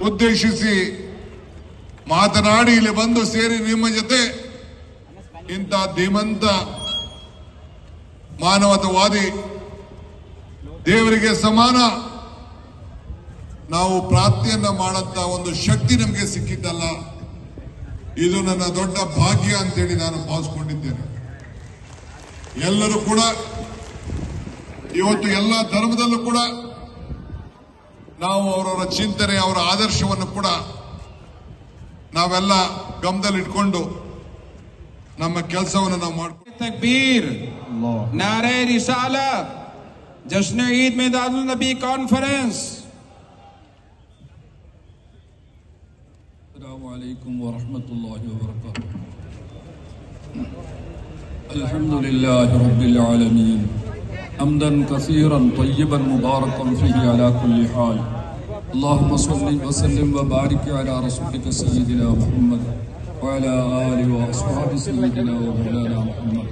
ಉದ್ದೇಶಿಸಿ ಮಾತನಾಡಿ ಇಲ್ಲಿ ಬಂದು ಸೇರಿ ನಿಮ್ಮ ಜೊತೆ ಇಂಥ ಧೀಮಂತ ಮಾನವತಾವಾದಿ ದೇವರಿಗೆ ಸಮಾನ ನಾವು ಪ್ರಾರ್ಥನೆಯನ್ನ ಮಾಡಂತ ಒಂದು ಶಕ್ತಿ ನಮಗೆ ಸಿಕ್ಕಿದ್ದಲ್ಲ. ಇದು ನನ್ನ ದೊಡ್ಡ ಭಾಗ್ಯ ಅಂತೇಳಿ ನಾನು ಭಾವಿಸಿಕೊಂಡಿದ್ದೇನೆ. ಎಲ್ಲರೂ ಕೂಡ ಇವತ್ತು ಎಲ್ಲ ಧರ್ಮದಲ್ಲೂ ಕೂಡ ನಾವು ಅವರವರ ಚಿಂತನೆ ಅವರ ಆದರ್ಶವನ್ನು ಕೂಡ ನಾವೆಲ್ಲ ಗಮನದಲ್ಲಿಟ್ಕೊಂಡು ನಮ್ಮ ಕೆಲಸವನ್ನು ನಾವು ಮಾಡ್ಕೊಂಡು तकबीर नारे रिसालत जश्न ईद में दारुल नबी कॉन्फ्रेंस अस्सलामु अलैकुम व रहमतुल्लाहि व बरकातुहू अल्हम्दुलिल्लाहि रब्बिल आलमीन हम्दन कसीरन तय्यबन मुबारकन फीही अला कुल्ली हाल अल्लाहुम्मा सल्लि व सल्लिम व बारिक अला रसूलिका सय्यिदिना मुहम्मद व अला आलिहि व अस्हाबि सय्यिदिना व मौलाना मुहम्मद